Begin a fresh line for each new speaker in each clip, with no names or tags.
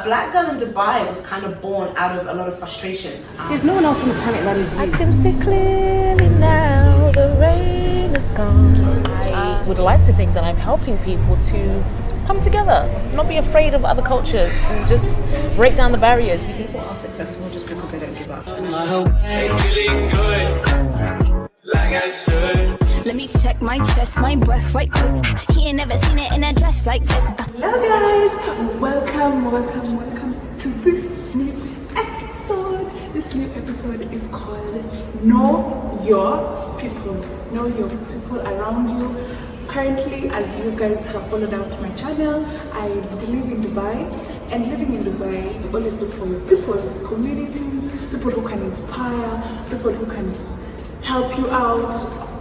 Black Girl in Dubai was kind of born out of a lot of frustration.
There's no one else on the planet that is you.
I can see clearly now, the rain is gone. I would like to think that I'm helping people to come together, not be afraid of other cultures, and just break down the barriers. Because
People are successful just because they don't give up.
Let me check my chest, my breath right quick. He ain't never seen it in a dress like this.
Hello guys, welcome to this new episode. This new episode is called Know Your People. Know your people around you. Currently, as you guys have followed out my channel, I live in Dubai, and living in Dubai, you always look for your people, communities, people who can inspire, people who can help you out.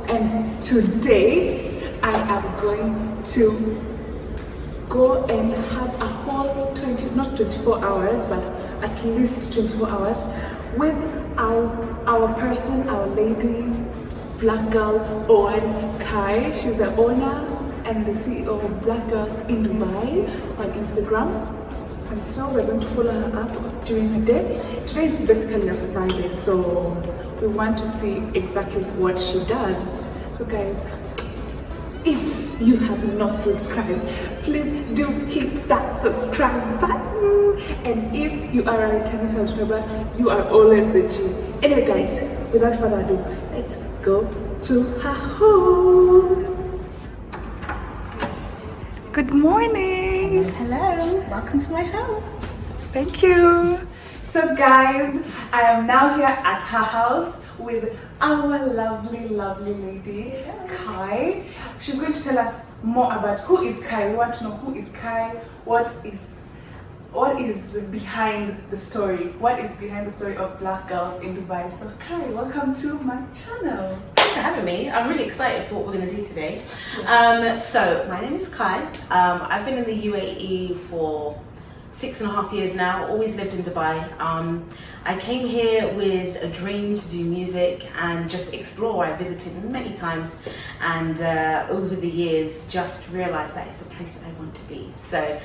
And today I am going to go and have a whole not 24 hours, but at least 24 hours with our person, our lady, Black Girl Owen Kai. She's the owner and the CEO of Black Girls in Dubai on Instagram. And so we're going to follow her up during her day. Today is basically a Friday, so we want to see exactly what she does. So guys, if you have not subscribed, please do hit that subscribe button. And if you are a returning subscriber, you are always the G. Anyway guys, without further ado, let's go to her home. Good morning.
Hello, welcome to my home.
Thank you. So guys, I am now here at her house with our lovely lady, Kai. She's going to tell us more about who is Kai. We want to know who is Kai, what is behind the story, what is behind the story of Black Girls in Dubai. So Kai, welcome to my channel.
Thanks for having me. I'm really excited for what we're going to do today. So my name is Kai. I've been in the UAE for 6.5 years now, always lived in Dubai. I came here with a dream to do music and just explore. I visited many times, and over the years just realized that it's the place that I want to be. So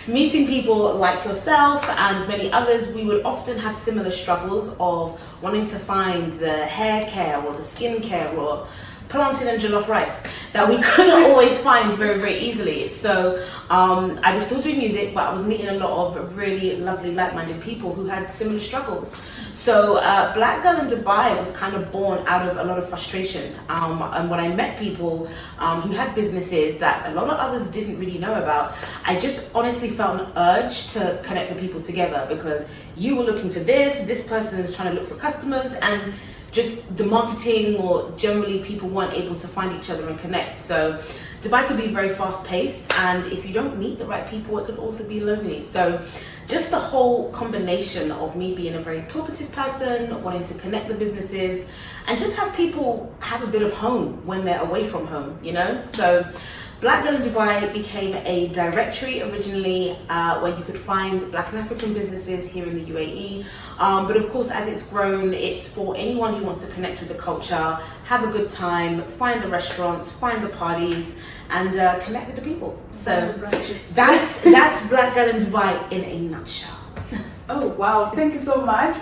meeting people like yourself and many others, we would often have similar struggles of wanting to find the hair care or the skin care or plantain and jollof rice that we couldn't always find very easily. So I was still doing music, but I was meeting a lot of really lovely like-minded people who had similar struggles. So Black Girl in Dubai was kind of born out of a lot of frustration, and when I met people who had businesses that a lot of others didn't really know about, I just honestly felt an urge to connect the people together, because you were looking for this person is trying to look for customers, and just the marketing or generally people weren't able to find each other and connect. So Dubai could be very fast paced, and if you don't meet the right people, it could also be lonely. So just the whole combination of me being a very talkative person, wanting to connect the businesses and just have people have a bit of home when they're away from home, you know? So Black Girl in Dubai became a directory originally where you could find Black and African businesses here in the UAE. But of course, as it's grown, it's for anyone who wants to connect with the culture, have a good time, find the restaurants, find the parties, and connect with the people. So that's Black Girl in Dubai in a nutshell.
Oh wow, thank you so much.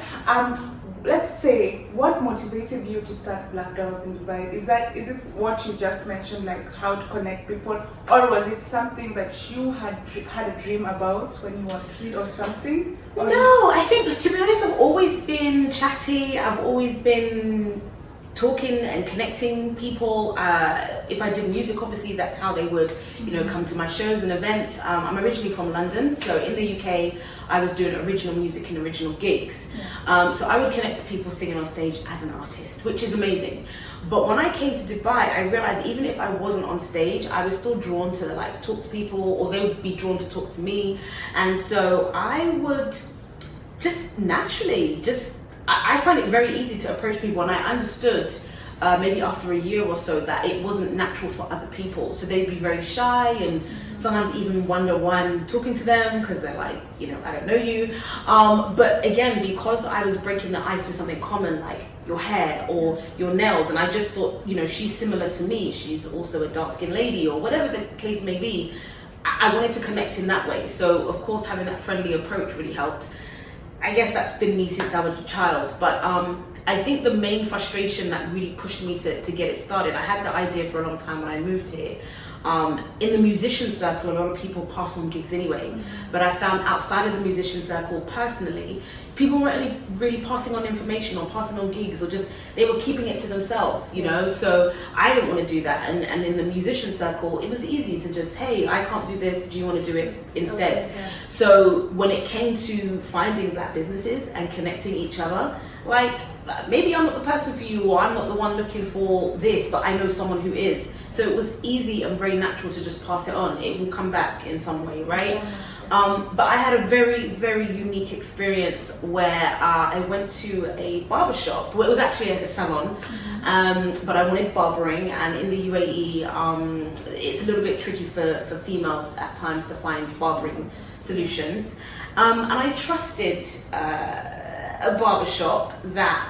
Let's say, what motivated you to start Black Girls in Dubai? Is it what you just mentioned, like how to connect people, or was it something that you had a dream about when you were a kid or something? Or
no, I think, to be honest, I've always been chatty. I've always been talking and connecting people. If I did music, obviously that's how they would, come to my shows and events. I'm originally from London, so in the UK I was doing original music and original gigs. So I would connect to people singing on stage as an artist, which is amazing. But when I came to Dubai, I realized even if I wasn't on stage, I was still drawn to talk to people, or they would be drawn to talk to me. And so I would just naturally I find it very easy to approach people, and I understood maybe after a year or so that it wasn't natural for other people. So they'd be very shy and sometimes even wonder why I'm talking to them, because they're like, I don't know you. But again, because I was breaking the ice with something common like your hair or your nails, and I just thought, she's similar to me, she's also a dark-skinned lady, or whatever the case may be, I wanted to connect in that way. So of course having that friendly approach really helped. I guess that's been me since I was a child, but I think the main frustration that really pushed me to get it started, I had the idea for a long time when I moved here. In the musician circle, a lot of people pass on gigs anyway, but I found outside of the musician circle personally, people weren't really passing on information or passing on gigs, or just they were keeping it to themselves, you know. So I didn't want to do that, and in the musician circle it was easy to just, hey, I can't do this, do you want to do it instead? Okay, yeah. So when it came to finding black businesses and connecting each other, like maybe I'm not the person for you, or I'm not the one looking for this, but I know someone who is. So it was easy and very natural to just pass it on. It will come back in some way, right? But I had a very, very unique experience where I went to a barbershop. Well, it was actually a salon, but I wanted barbering, and in the UAE, it's a little bit tricky for females at times to find barbering solutions. And I trusted a barbershop that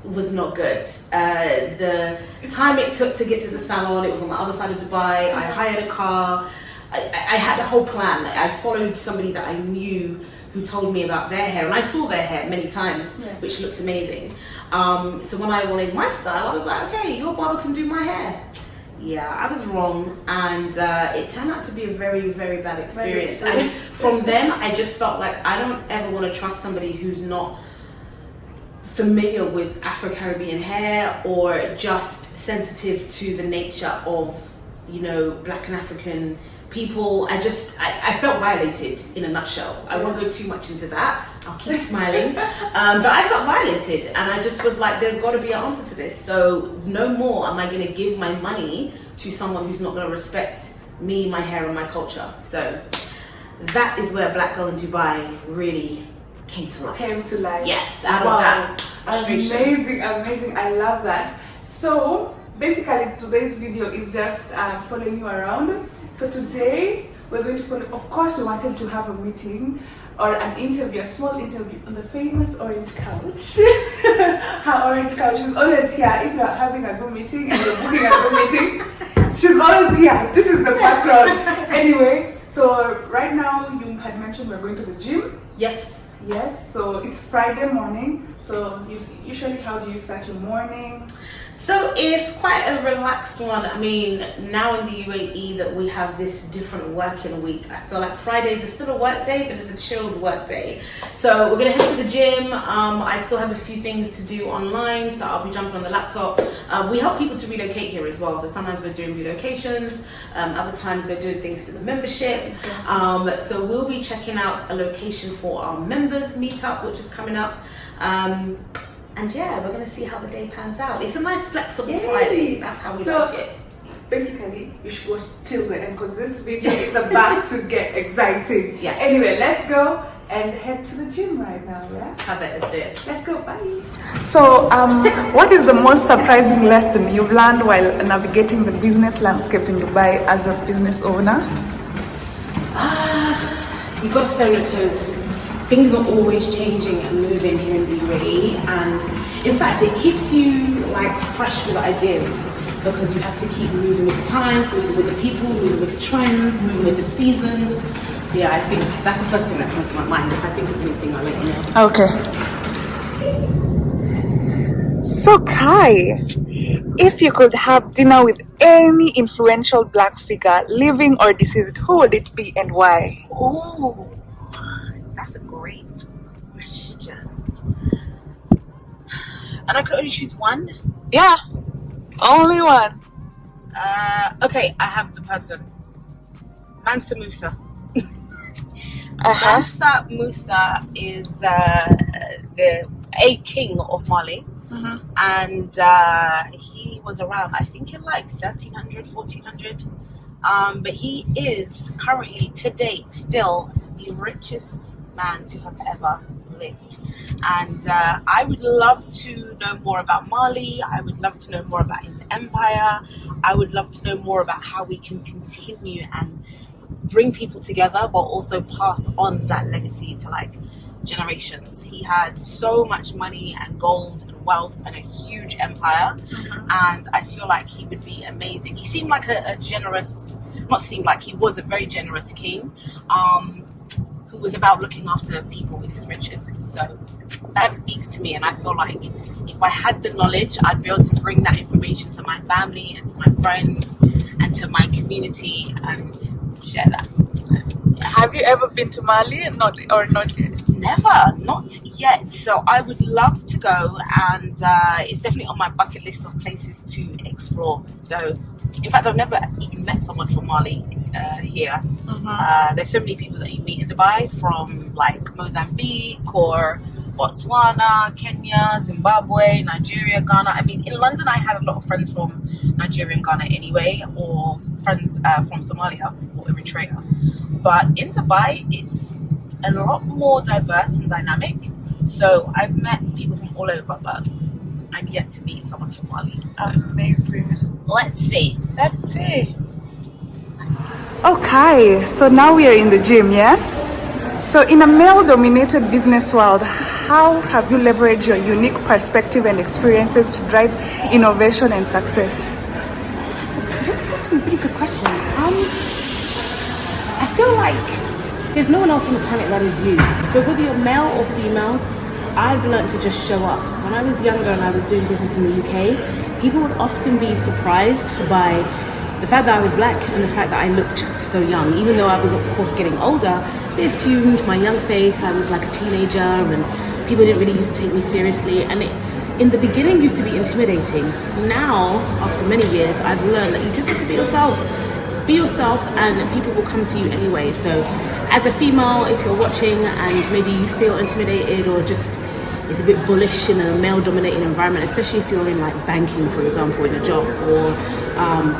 was not good. The time it took to get to the salon, it was on the other side of Dubai. I hired a car. I had a whole plan. I followed somebody that I knew who told me about their hair, and I saw their hair many times, yes, which looked amazing. So when I wanted my style, I was like, okay, your barber can do my hair. Yeah, I was wrong, and it turned out to be a very, very bad experience. And from then, I just felt like I don't ever want to trust somebody who's not familiar with Afro-Caribbean hair, or just sensitive to the nature of, you know, Black and African people. I felt violated in a nutshell. I won't go too much into that. I'll keep smiling. But I felt violated, and I just was like, there's got to be an answer to this. So no more am I going to give my money to someone who's not going to respect me, my hair, and my culture. So that is where Black Girl in Dubai really came to life.
Yes,
out of that frustration.
Amazing. I love that. So basically today's video is just following you around. So today we're going to follow, of course we wanted to have a meeting or an interview, a small interview on the famous orange couch. Her orange couch, she's always here. If you're having a Zoom meeting and you're booking a Zoom meeting, she's always here. This is the background. Anyway, so right now you had mentioned we're going to the gym. Yes, so it's Friday morning. So usually how do you start your morning?
So it's quite a relaxed one. I mean, now in the UAE that we have this different working week, I feel like Fridays is still a work day, but it's a chilled work day. So we're gonna head to the gym. I still have a few things to do online, so I'll be jumping on the laptop. We help people to relocate here as well. So sometimes we're doing relocations, other times we're doing things for the membership. So we'll be checking out a location for our members meetup, which is coming up. And yeah, we're going to see how the day pans out. It's a nice flexible Friday. That's how we like it.
Basically, you should watch till the end because this video is about to get exciting.
Yes.
Anyway, let's go and head to the gym right now, yeah?
Perfect, let's do it.
Let's go, bye. So, what is the most surprising lesson you've learned while navigating the business landscape in Dubai as a business owner?
You've got to stay on your toes. Things are always changing and moving here in the UAE, and in fact it keeps you like fresh with ideas because you have to keep moving with the times, moving with the people, moving with the trends, moving with the seasons. So yeah, I think that's the first thing that comes to my mind. If I think of anything, I'll let you know. Okay.
So Kai, if you could have dinner with any influential Black figure, living or deceased, who would it be and why?
Ooh. That's a great question. And I could only choose one?
Yeah, only one.
Okay, I have the person. Mansa Musa.
Uh-huh.
Mansa Musa is a king of Mali. And he was around, I think, in like 1300, 1400. But he is currently, to date, still the richest man to have ever lived. And I would love to know more about Mali. I would love to know more about his empire. I would love to know more about how we can continue and bring people together, but also pass on that legacy to like generations. He had so much money and gold and wealth and a huge empire, and I feel like he would be amazing. He seemed like a generous, not seemed like, he was a very generous king, who was about looking after people with his riches. So that speaks to me, and I feel like if I had the knowledge, I'd be able to bring that information to my family and to my friends and to my community and share that. So, yeah.
Have you ever been to Mali? Not yet?
Never, not yet. So I would love to go, and it's definitely on my bucket list of places to explore. So, in fact, I've never even met someone from Mali here. There's so many people that you meet in Dubai from like Mozambique or Botswana, Kenya, Zimbabwe, Nigeria, Ghana. I mean, in London, I had a lot of friends from Nigeria and Ghana anyway, or friends from Somalia or Eritrea. But in Dubai, it's a lot more diverse and dynamic. So I've met people from all over, but I'm yet to meet someone from Mali. So
Amazing.
let's see.
Let's see. Okay, so now we are in the gym, yeah? So in a male-dominated business world, how have you leveraged your unique perspective and experiences to drive innovation and success?
That's some really good questions. I feel like there's no one else on the planet that is you. So whether you're male or female, I've learned to just show up. When I was younger and I was doing business in the UK, people would often be surprised by the fact that I was black and the fact that I looked so young. Even though I was, of course, getting older, they assumed my young face, I was like a teenager, and people didn't really used to take me seriously. And it, in the beginning, used to be intimidating. Now, after many years, I've learned that you just have to be yourself. Be yourself, and people will come to you anyway. So, as a female, if you're watching and maybe you feel intimidated or just it's a bit bullish in a male-dominated environment, especially if you're in like banking, for example, in a job, or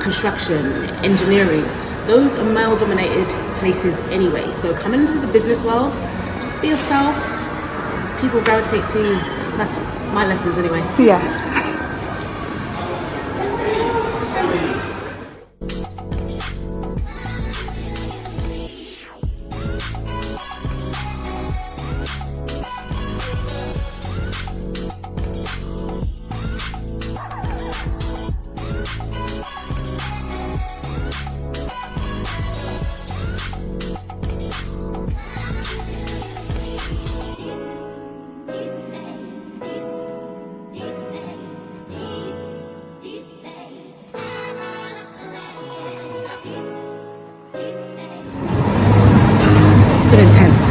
construction, engineering. Those are male-dominated places anyway. So coming into the business world, just be yourself. People gravitate to you. That's my lessons anyway.
Yeah.
It's been intense.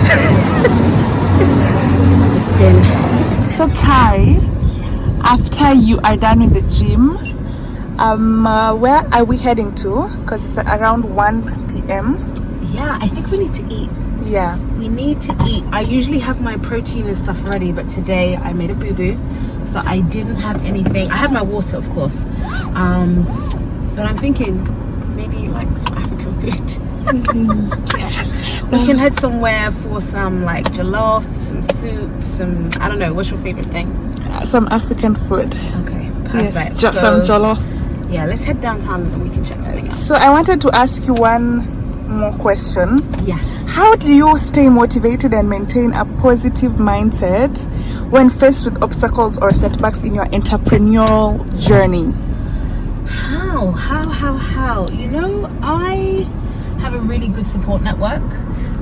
It's been...
So Kai, after you are done with the gym, where are we heading to? Because it's around 1 p.m.
Yeah, I think we need to eat.
Yeah.
We need to eat. I usually have my protein and stuff ready, but today I made a boo-boo, so I didn't have anything. I had my water, of course, but I'm thinking maybe like some African food.
Yes.
We can head somewhere for some like jollof, some soup, some, I don't know, what's your favorite thing?
Some African food.
Okay, perfect.
Yes, just some jollof.
Yeah, let's head downtown and we can check that out.
So I wanted to ask you one more question.
Yes.
How do you stay motivated and maintain a positive mindset when faced with obstacles or setbacks in your entrepreneurial journey?
How? You know, I have a really good support network,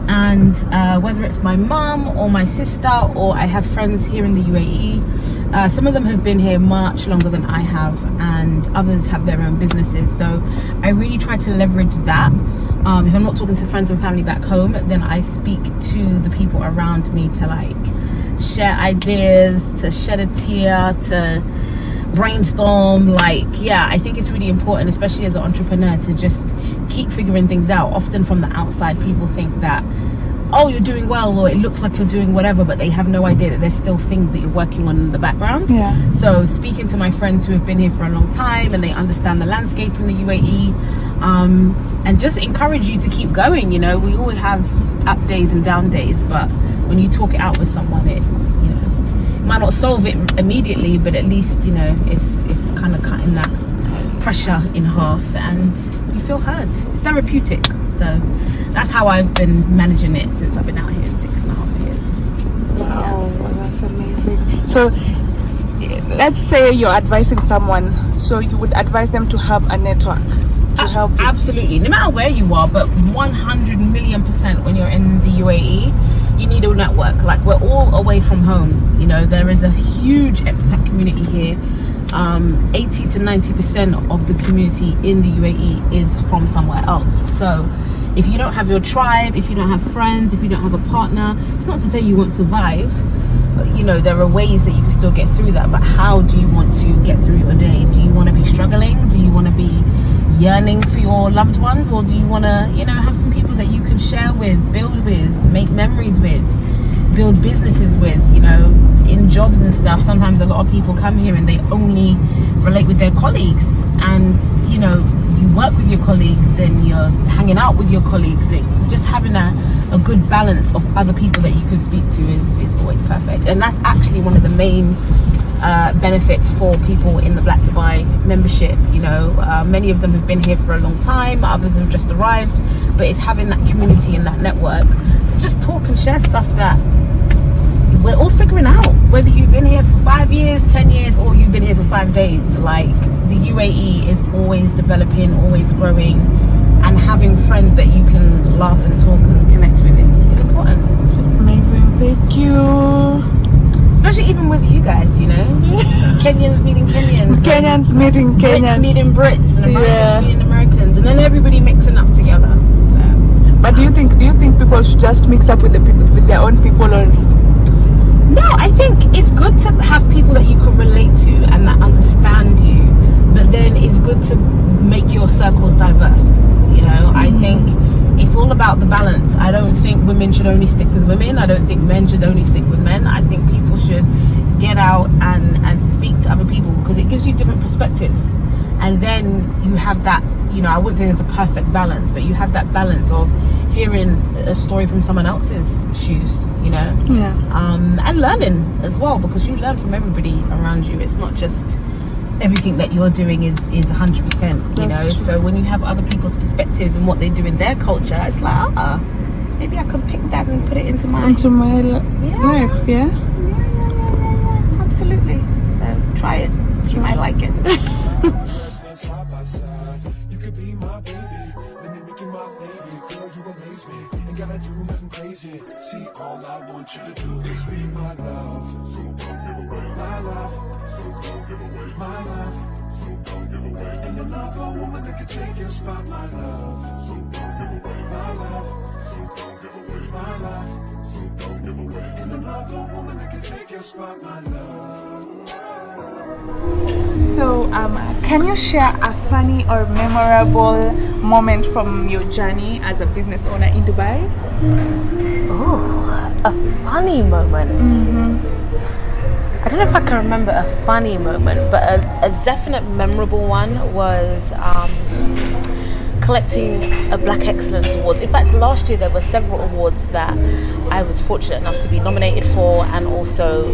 and whether it's my mum or my sister, or I have friends here in the UAE, some of them have been here much longer than I have, and others have their own businesses. So I really try to leverage that. If I'm not talking to friends and family back home, then I speak to the people around me to like share ideas, to shed a tear, to brainstorm. Like, yeah, I think it's really important, especially as an entrepreneur, to just keep figuring things out. Often from the outside, people think that, oh, you're doing well, or it looks like you're doing whatever, but they have no idea that there's still things that you're working on in the background.
Yeah.
So speaking to my friends who have been here for a long time and they understand the landscape in the UAE, and just encourage you to keep going. You know, we all have up days and down days, but when you talk it out with someone, it, you know, might not solve it immediately, but at least, you know, it's kind of cutting that pressure in half, and you
feel heard. It's therapeutic. So that's how I've been managing it since I've been out here 6.5 years.
Wow, that's amazing. So let's say you're advising someone, so you would advise them to have a network to help you.
Absolutely, no matter where you are, but 100 million% when you're in the UAE, you need a network. Like, we're all away from home, you know. There is a huge expat community here. 80 to 90% of the community in the UAE is from somewhere else. So if you don't have your tribe, if you don't have friends, if you don't have a partner, it's not to say you won't survive, but you know, there are ways that you can still get through that. But how do you want to get through your day? Do you want to be struggling? Do you want to be yearning for your loved ones? Or do you want to, you know, have some people that you can share with, build with, make memories with, build businesses with? You know, in jobs and stuff, sometimes a lot of people come here and they only relate with their colleagues, and you know, you work with your colleagues, then you're hanging out with your colleagues. Just having a good balance of other people that you can speak to is always perfect. And that's actually one of the main benefits for people in the Black Dubai membership. You know, many of them have been here for a long time, others have just arrived, but it's having that community and that network to just talk and share stuff that we're all figuring out, whether you've been here for 5 years, 10 years, or you've been here for 5 days. Like, the UAE is always developing, always growing, and having friends that you can laugh and talk and connect with is important.
Amazing, thank you.
Especially even with you guys, you know. Kenyans meeting Kenyans.
Kenyans meeting Kenyans.
Brits meeting Brits, and Americans meeting Americans, and then everybody mixing up together. So.
But do you think people should just mix up with the people, with their own people, or?
No, I think it's good to have people that you can relate to and that understand you, but then it's good to make your circles diverse. You know, I think it's all about the balance. I don't think women should only stick with women. I don't think men should only stick with men. I think people should get out and speak to other people, because it gives you different perspectives. And then you have that, you know, I wouldn't say there's a perfect balance, but you have that balance of hearing a story from someone else's shoes, you know.
Yeah.
And learning as well, because you learn from everybody around you. It's not just everything that you're doing is 100%, you know.
True.
So when you have other people's perspectives and what they do in their culture, it's like, maybe I could pick that and put it into my
life. Yeah.
Absolutely. So try it. You might like it.
You could be my baby, let me make you my lady. Girl, you amaze me, ain't gotta do nothing crazy. See, all I want you to do is be my love. So don't give away my love. So don't give away my love. So don't give away. And another woman that can take your spot, my love. So don't give away my love. So don't give away my love. So don't give away. And another woman that can take your spot, my love.
So, can you share a funny or memorable moment from your journey as a business owner in Dubai?
Oh, a funny moment. I don't know if I can remember a funny moment, but a definite memorable one was collecting a Black Excellence Awards. In fact, last year there were several awards that I was fortunate enough to be nominated for and also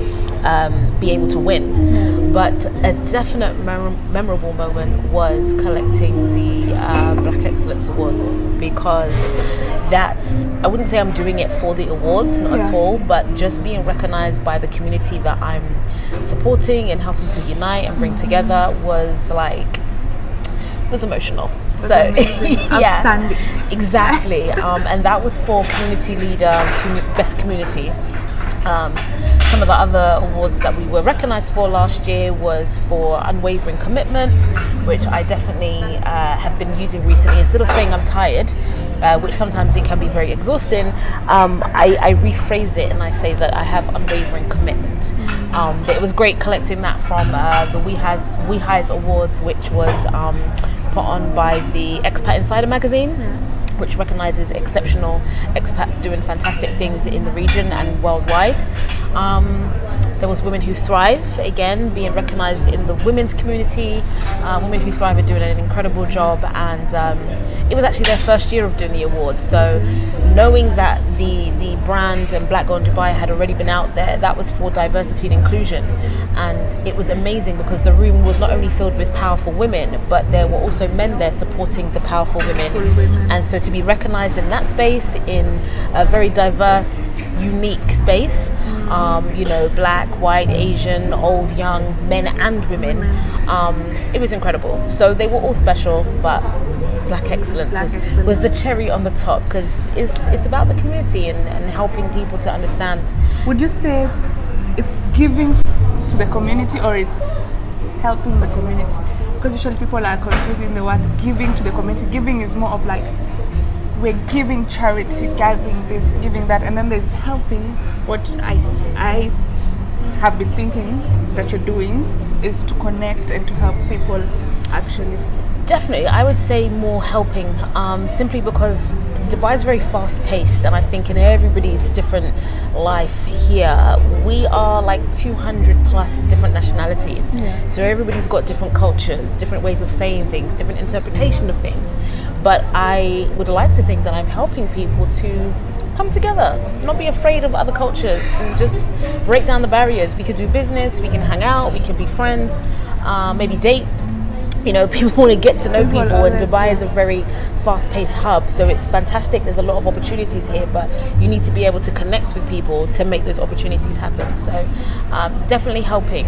be able to win. But a definite memorable moment was collecting the Black Excellence Awards, because that's, I wouldn't say I'm doing it for the awards, not at all, but just being recognized by the community that I'm supporting and helping to unite and bring together was like, it was emotional. So yeah,
outstanding.
Exactly. And that was for community leader, best community. Some of the other awards that we were recognized for last year was for unwavering commitment, which I definitely have been using recently. Instead of saying I'm tired, which sometimes it can be very exhausting, I rephrase it and I say that I have unwavering commitment. But it was great collecting that from the We Highs Awards, which was put on by the Expat Insider magazine, which recognizes exceptional expats doing fantastic things in the region and worldwide. There was Women Who Thrive, again, being recognised in the women's community. Women Who Thrive are doing an incredible job, and it was actually their first year of doing the awards. So knowing that the brand and Black Girl in Dubai had already been out there, that was for diversity and inclusion. And it was amazing because the room was not only filled with powerful women, but there were also men there supporting the powerful women. And so to be recognised in that space, in a very diverse, unique space, black, white, Asian, old, young, men and women, it was incredible. So they were all special, but Black Excellence was the cherry on the top, because it's about the community and helping people to understand.
Would you say it's giving to the community or it's helping the community? Because usually people are confusing the word giving to the community. Giving is more of like, we're giving charity, giving this, giving that, and then there's helping. What I have been thinking that you're doing is to connect and to help people actually.
Definitely, I would say more helping, simply because Dubai is very fast-paced, and I think in everybody's different life here, we are like 200 plus different nationalities.
Yeah.
So everybody's got different cultures, different ways of saying things, different interpretation of things. But I would like to think that I'm helping people to come together, not be afraid of other cultures, and just break down the barriers. We could do business, we can hang out, we can be friends, maybe date. People want to get to know people, and Dubai is a very fast-paced hub, so it's fantastic. There's a lot of opportunities here, but you need to be able to connect with people to make those opportunities happen. So definitely helping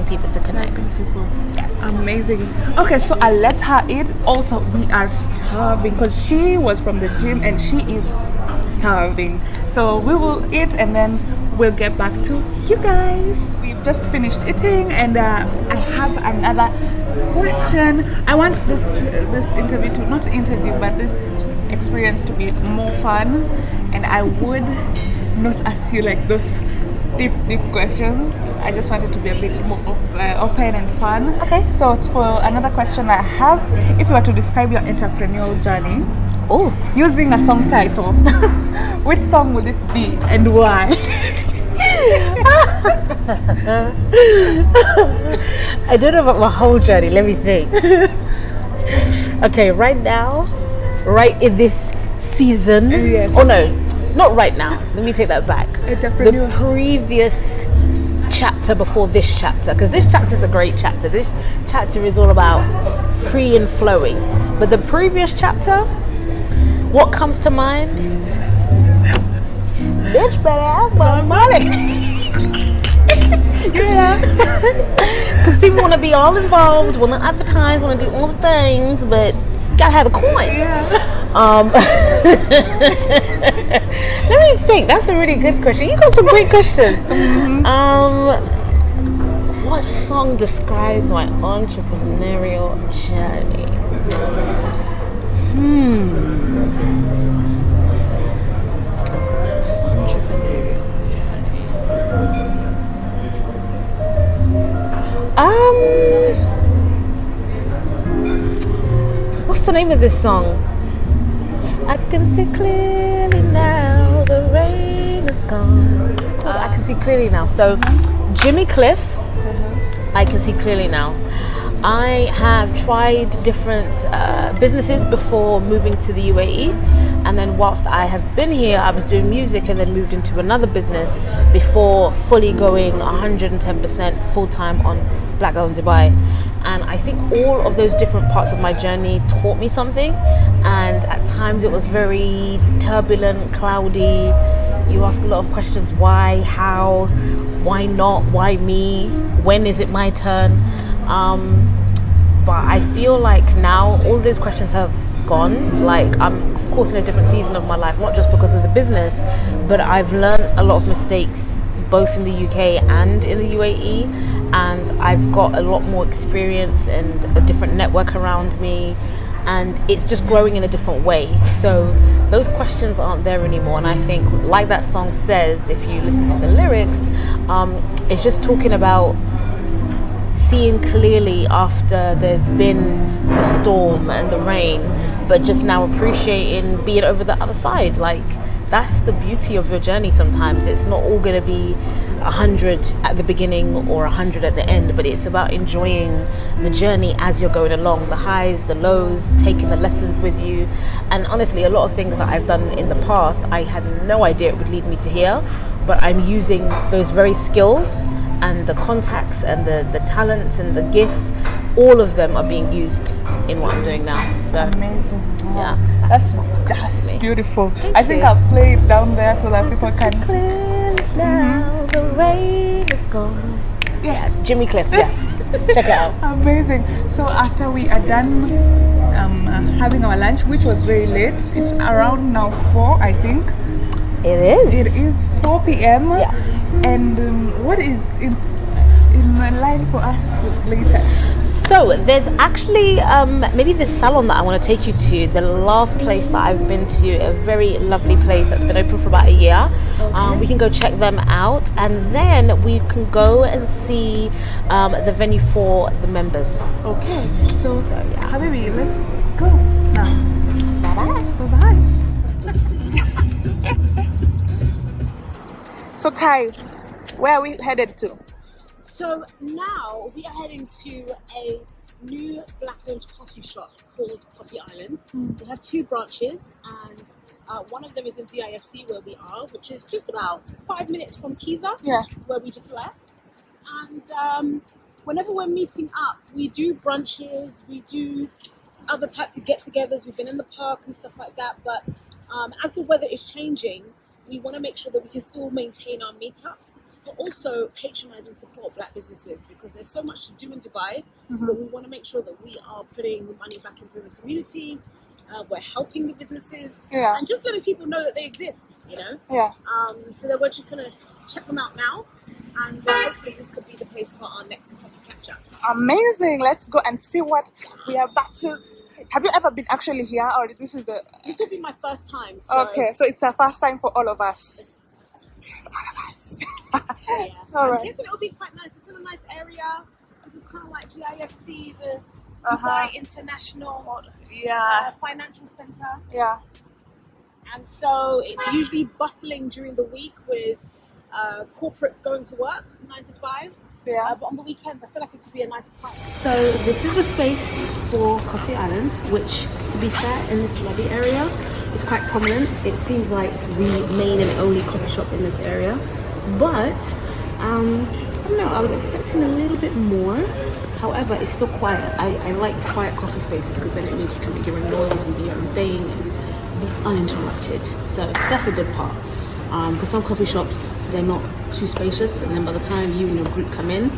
people to connect. Yes.
Amazing. Okay, so I let her eat. Also, we are starving because she was from the gym and she is starving. So we will eat and then we'll get back to you guys. We've just finished eating, and I have another question. I want this interview to, not interview, but this experience to be more fun, and I would not ask you like those deep questions. I just want it to be a bit more open and fun. Okay. So for another question I have, if you were to describe your entrepreneurial journey, using a song title, which song would it be and why?
I don't know about my whole journey. Let me think. Okay, right now, right in this season.
Yes.
Oh no, not right now. Let me take that back. The previous chapter before this chapter, because this chapter is a great chapter. This chapter is all about free and flowing. But the previous chapter, what comes to mind? Bitch better have my money. Yeah. Because people want to be all involved, want to advertise, want to do all the things, but gotta have the coins. Yeah. Let me think. That's a really good question. You got some great questions. What song describes my entrepreneurial journey? What's the name of this song? I can see clearly now, the rain is gone. I can see clearly now. So, Jimmy Cliff, I can see clearly now. I have tried different businesses before moving to the UAE, and then whilst I have been here, I was doing music and then moved into another business before fully going 110% full-time on Black Girl in Dubai. And I think all of those different parts of my journey taught me something, and at times it was very turbulent, cloudy. You ask a lot of questions: why, how, why not, why me, when is it my turn? But I feel like now all those questions have gone. Like, I'm of course in a different season of my life, not just because of the business, but I've learned a lot of mistakes both in the UK and in the UAE, and I've got a lot more experience and a different network around me, and it's just growing in a different way. So those questions aren't there anymore, and I think, like that song says, if you listen to the lyrics, it's just talking about seeing clearly after there's been the storm and the rain, but just now appreciating being over the other side. Like, that's the beauty of your journey sometimes. It's not all going to be 100 at the beginning or 100 at the end, but it's about enjoying the journey as you're going along, the highs, the lows, taking the lessons with you. And honestly, a lot of things that I've done in the past, I had no idea it would lead me to here, but I'm using those very skills and the contacts and the talents and the gifts, all of them are being used in what I'm doing now. So
Amazing.
yeah,
That's
me.
beautiful.
Thank
I think
you.
I'll play it down there so that people can.
Now the rain is gone. Yeah, Jimmy Cliff. Yeah, check it out.
Amazing. So after we are done having our lunch, which was very late, it's around now 4, I think.
It is.
It is 4 p.m.
Yeah.
And what is in line for us later?
So there's actually maybe this salon that I want to take you to, the last place that I've been to, a very lovely place that's been open for about a year. We can go check them out, and then we can go and see the venue for the members.
Okay. So
yeah.
Habibi, let's go now.
Bye-bye.
Bye-bye. So Kai, where are we headed to?
So now we are heading to a new black-owned coffee shop called Coffee Island. We have 2 branches, and one of them is in DIFC where we are, which is just about 5 minutes from Kiza,
Yeah.
where we just left. And whenever we're meeting up, we do brunches, we do other types of get-togethers. We've been in the park and stuff like that, but as the weather is changing, we want to make sure that we can still maintain our meetups, but also patronize and support black businesses, because there's so much to do in Dubai, but we want to make sure that we are putting money back into the community, we're helping the businesses,
Yeah.
and just letting people know that they exist, you know?
Yeah.
So that we're just going to check them out now, and hopefully this could be the place for our next coffee catch-up.
Amazing. Let's go and see what we are about to. Have you ever been actually here, or this is the?
This will be my first time, so
Okay, so it's a first time for all of us. All of us.
yeah.
All
I'm
right.
guessing it'll be quite nice. It's in a nice area. This is kind of like the IFC, the
Uh-huh.
Dubai International
Yeah.
Financial Center.
Yeah.
And so it's usually bustling during the week with corporates going to work 9 to 5.
Yeah.
But on the weekends, I feel like it could be a nice park. So this is the space for Coffee Island, which, to be fair, in this lobby area is quite prominent. It seems like the main and only coffee shop in this area. But I don't know, I was expecting a little bit more. However, it's still quiet. I like quiet coffee spaces because then it means you can make your own noise and do your own thing and be uninterrupted. So that's a good part. Because some coffee shops, they're not too spacious, and then by the time you and your group come in,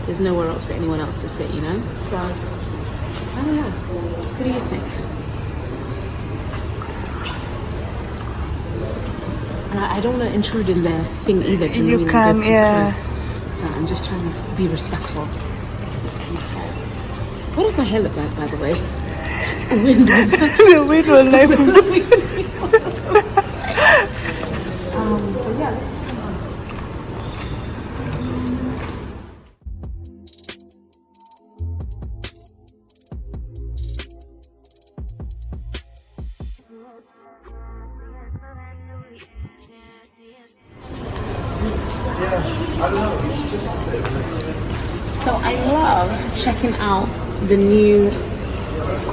there's nowhere else for anyone else to sit, you know? So, I don't know. What do you think? And I don't want to intrude in their thing either. Do you know what I mean?
can,
Go too
yeah.
close. So I'm just trying to be respectful. What does my hair look like, by the way? Windows.
The window lighting.
But yeah, let's just come on. So I love checking out the new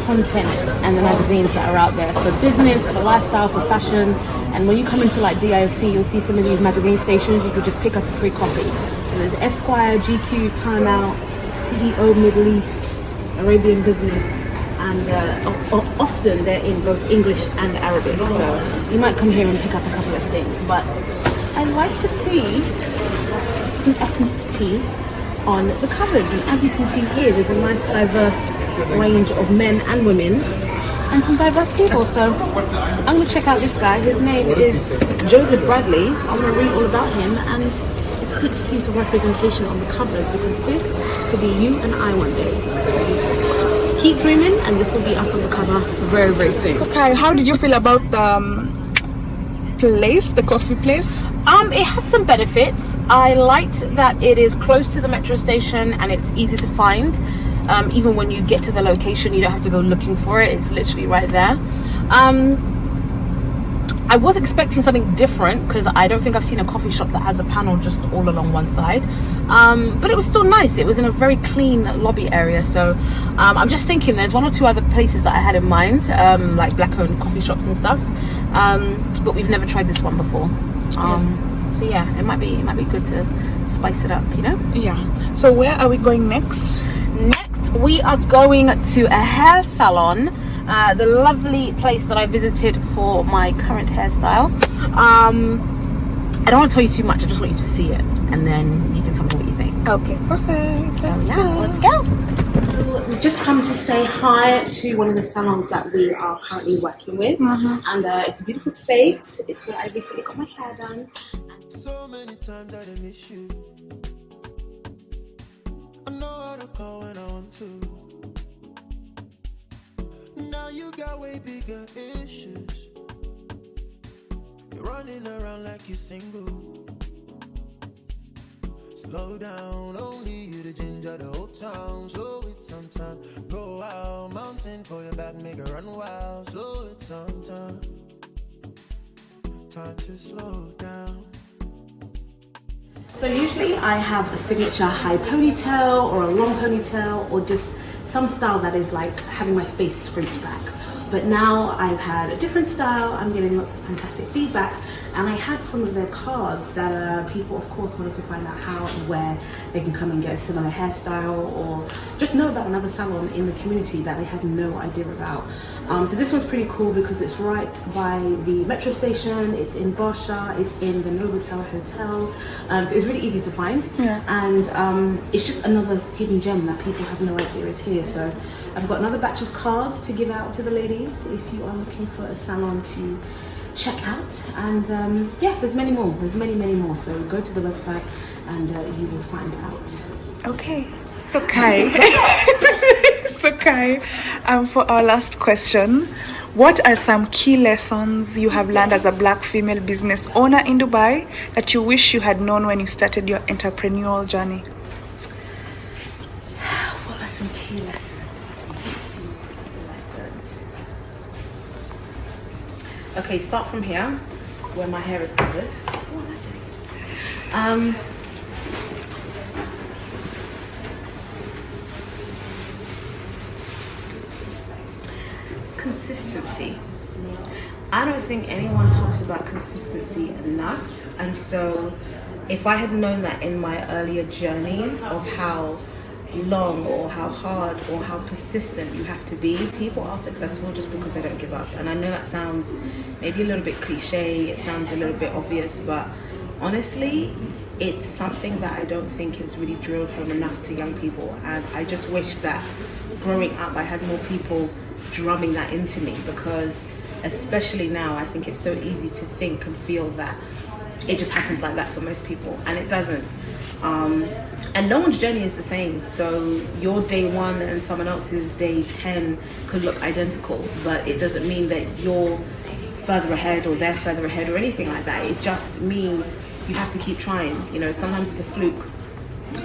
content and the magazines that are out there for business, for lifestyle, for fashion. And when you come into like DIFC, you'll see some of these magazine stations. You could just pick up a free copy. So there's Esquire, GQ, Time Out, CEO Middle East, Arabian Business, and often they're in both English and Arabic. So you might come here and pick up a couple of things. But I like to see some ethnicity on the covers, and as you can see here, there's a nice diverse range of men and women and some diverse people. So I'm going to check out this guy. His name is Joseph Bradley. I'm going to read all about him, and it's good to see some representation on the covers, because this could be you and I one day. So keep dreaming, and this will be us on the cover very, very soon.
So Kai, how did you feel about the place, the coffee place?
It has some benefits. I liked that it is close to the metro station and it's easy to find. Even when you get to the location, you don't have to go looking for it. It's literally right there.
I was expecting something different because I don't think I've seen a coffee shop that has a panel just all along one side. But it was still nice. It was in a very clean lobby area. So I'm just thinking there's one or two other places that I had in mind, like black-owned coffee shops and stuff. But we've never tried this one before. So yeah, it might be good to spice it up, you know?
Yeah. So where are we going next?
Next, we are going to a hair salon, the lovely place that I visited for my current hairstyle. I don't want to tell you too much, I just want you to see it, and then you can tell me what you think.
Okay, perfect.
Let's go.
We've just come to say hi to one of the salons that we are currently working with, and it's a beautiful space. It's where I recently got my hair done.
So many times I done miss you. I know how to call when I want to. Now you got way bigger issues. You're running around like you're single. Slow down, only you the ginger the whole town. Slow it sometime, go out, mountain for your back, make her run wild. Slow it sometime, time to slow down.
So usually I have a signature high ponytail or a long ponytail or just some style that is like having my face scraped back. But now I've had a different style, I'm getting lots of fantastic feedback, and I had some of their cards that people of course wanted to find out how and where they can come and get a similar hairstyle or just know about another salon in the community that they had no idea about. So this one's pretty cool because it's right by the metro station, it's in Barsha, it's in the Novotel Hotel, so it's really easy to find. And it's just another hidden gem that people have no idea is here. So I've got another batch of cards to give out to the ladies if you are looking for a salon to check out. And yeah, there's many more, many more. So go to the website and you will find out.
Okay, so Kai, for our last question, what are some key lessons you have learned as a black female business owner in Dubai that you wish you had known when you started your entrepreneurial journey?
What are some key lessons? Okay, start from here, where my hair is covered. Consistency. I don't think anyone talks about consistency enough, and so if I had known that in my earlier journey of how long or how hard or how persistent you have to be, people are successful just because they don't give up. And I know that sounds maybe a little bit cliche, it sounds a little bit obvious, but honestly it's something that I don't think is really drilled home enough to young people, and I just wish that growing up I had more people drumming that into me, because especially now I think it's so easy to think and feel that it just happens like that for most people, and it doesn't. And no one's journey is the same, so your day 1 and someone else's day 10 could look identical, but it doesn't mean that you're further ahead or they're further ahead or anything like that. It just means you have to keep trying. You know, sometimes it's a fluke,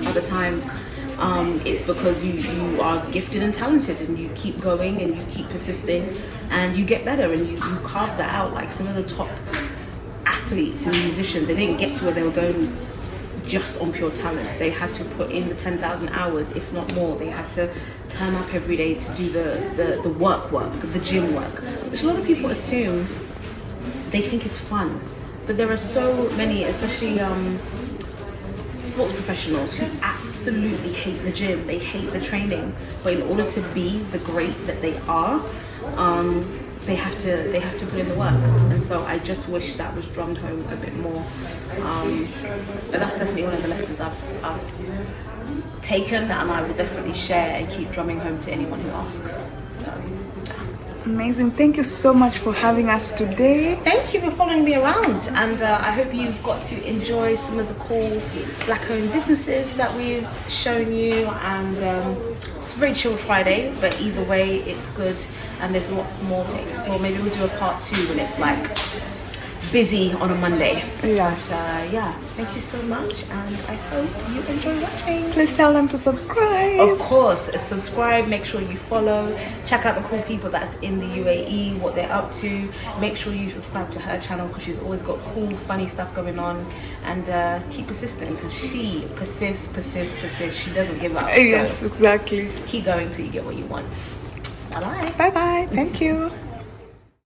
other times it's because you are gifted and talented, and you keep going and you keep persisting and you get better, and you carve that out. Like some of the top athletes and musicians, they didn't get to where they were going just on pure talent. They had to put in the 10,000 hours, if not more. They had to turn up every day to do the work, the gym work, which a lot of people assume they think is fun. But there are so many, especially sports professionals, who absolutely hate the gym, they hate the training, but in order to be the great that they are, they have to put in the work. And so I just wish that was drummed home a bit more. But that's definitely one of the lessons I've taken, and I will definitely share and keep drumming home to anyone who asks. So,
Amazing. Thank you so much for having us today.
thank you for following me around, and I hope you've got to enjoy some of the cool black-owned businesses that we've shown you. And it's a very chill Friday, but either way it's good, and there's lots more to explore. Maybe we'll do a part 2 when it's like busy on a Monday.
Yeah.
But yeah, thank you so much, and I hope you enjoy watching.
Please tell them to subscribe.
Of course, subscribe, make sure you follow, check out the cool people that's in the UAE, what they're up to. Make sure you subscribe to her channel because she's always got cool, funny stuff going on, and keep persistent because she persists. She doesn't give up.
Yes,
So
exactly.
keep going till you get what you want. Bye-bye.
Bye bye. Thank you.